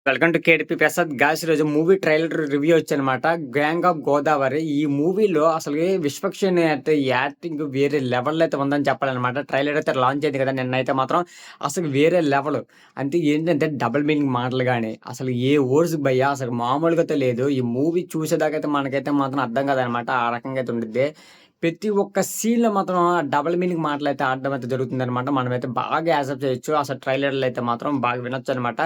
Welcome to KDP Prasad. Guys ఈరోజు movie trailer review వచ్చనమాట. 'Gang of Godavari' ఈ మూవీలో అసలు విశ్వక్సేన్ అయితే యాక్టింగ్ వేరే లెవెల్‌లో అయితే ఉందని చెప్పాలనమాట. ట్రైలర్ అయితే లాంచ్ అయింది కదా! నిన్నైతే మాత్రం అసలు వేరే లెవెల్. అంటే ఏంటంటే డబుల్ మీనింగ్ మాటలు గాని, అసలు ఏ వర్డ్స్ భయ్యా అసలు మామూలుగా అయితే లేదు. ఈ మూవీ చూసేదాకైతే మనకైతే మాత్రం అర్థం కాదనమాట. ఆ రకంగా అయితే ఉండిద్ది. ప్రతి ఒక్క సీన్‌లో మాత్రం డబుల్ మీనింగ్ మాటలైతే ఆడడం అయితే జరుగుతుందనమాట. మనమైతే బాగా యాక్సెప్ట్ చేయొచ్చు. అసలు ట్రైలర్‌లో అయితే మాత్రం బాగా వినొచ్చనమాట.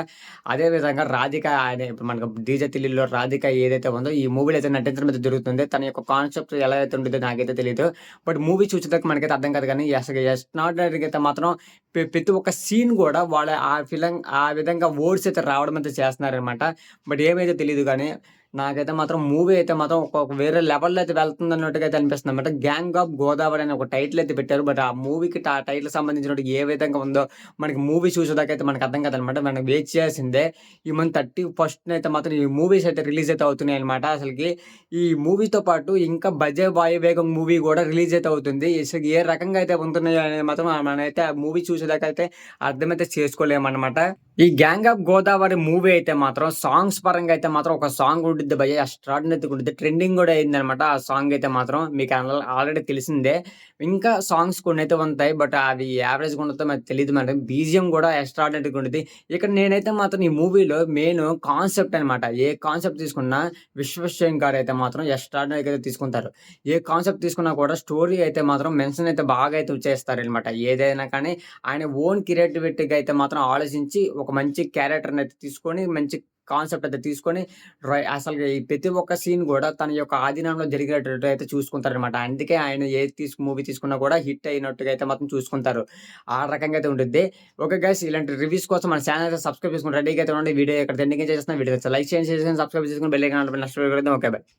అదే విధంగా 'రాధిక' అనే ఇప్పుడు మనకు 'డీజే తిల్లిలో' 'రాధిక' ఏదైతే ఉందో ఈ మూవీలో అయితే నటించడం అయితే జరుగుతుంది. తన యొక్క కాన్సెప్ట్ ఎలా అయితే ఉండిద్దో నాకైతే తెలీదు. బట్ మూవీ చూసేదాకా మనకైతే అర్థం కాదు గానీ అసలు ఎక్స్ట్రార్డినరీగా అయితే మాత్రం ప్రతి ఒక్క సీన్ గూడా వాళ్ళ ఆ విధంగా వర్డ్స్ అయితే రావడం అయితే చేస్తున్నారనమాట. బట్ ఏమైతే తెలీదు గానీ నాకైతే మాత్రం మూవీ అయితే మాత్రం ఒక వేరే లెవెల్‌లో అయితే వెళ్తుందన్నట్టుగా అయితే అనిపిస్తుందన్నమాట. 'గ్యాంగ్ ఆఫ్ గోదావరి' అని ఒక టైటిల్ అయితే పెట్టారు. బట్ ఆ మూవీకి టైటిల్‌కి సంబంధించినట్టు ఏ విధంగా ఉందో మనకి మూవీ చూసేదాకా అయితే మనకు అర్థం కాదనమాట. మనం వెయిట్ చేయాల్సిందే. ఈ మంత్ 31 మాత్రం ఈ మూవీస్ అయితే రిలీజ్ అయితే అవుతున్నాయన్నమాట. అసలకి ఈ మూవీతో పాటు ఇంకా 'బజే వాయువేగం' మూవీ గూడా రిలీజ్ అయితే అవుతుంది. అసలు ఏ రకంగా అయితే ఉంటున్నాయో అనేది మాత్రం మనమైతే ఆ మూవీ చూసేదాకా అయితే అర్థమైతే చేసుకోలేమన్నమాట. ఈ 'గ్యాంగ్ ఆఫ్ గోదావరి' మూవీ అయితే మాత్రం సాంగ్స్ పరంగా అయితే మాత్రం ఒక సాంగ్ ఉండిద్ది భయ్యా ఎక్స్ట్రార్డినరీగా ఉండిద్ది. ట్రెండింగ్ గూడా అయిందనమాట. ఆ సాంగ్ అయితే మాత్రం మీకు ఆల్రెడీ తెలిసిందే. ఇంకా సాంగ్స్ కొన్నైతే ఉంటాయి. బట్ అవి యావరేజ్‌గా ఉండదో మనకు తెలీదు మరి. బీజీఎం గూడా ఎక్స్ట్రార్డినరీగా ఉండిద్ది. ఇక్కడ నేనైతే మాత్రం ఈ మూవీలో మెయిన్ కాన్సెప్ట్ అనమాట. ఏ కాన్సెప్ట్ తీసుకున్నా విశ్వక్సేన్ గారైతే మాత్రం ఎక్స్ట్రార్డినరీగా అయితే తీసుకుంటారు. ఏ కాన్సెప్ట్ తీసుకున్నా కూడా స్టోరీ అయితే మాత్రం మెన్షన్ అయితే బాగా అయితే చేస్తారనమాట. ఏదైనా కానీ ఆయన ఓన్ క్రియేటివిటీగా అయితే మాత్రం ఆలోచించి ఒక మంచి క్యారెక్టర్‌ని అయితే తీసుకొని, మంచి కాన్సెప్ట్ అయితే తీసుకొని అసలు ఈ ప్రతి ఒక్క సీన్ గూడా తన యొక్క ఆధీనంలో జరిగేటట్టు అయితే చూసుకుంటారనమాట. అందుకే ఆయన ఏది మూవీ తీసుకున్నా కూడా హిట్ అయినట్టుగా అయితే మాత్రం చూసుకుంటారు. ఆ రకంగా అయితే ఉండిద్ది. ఓకే గైస్, ఇలాంటి రివ్యూస్ కోసం మన ఛానెల్ అయితే సబ్స్క్రైబ్ చేసుకొని రెడీగా అయితే ఉండండి. వీడియో ఇక్కడ ఎండింగ్ చేసేస్తున్నా. వీడియో లైక్ చేయండి, షేర్ చేయండి, సబ్స్క్రైబ్ చేసుకొని బెల్ ఐకాన్ నెక్స్ట్ వీడియో కలుద్దాం. Okay by.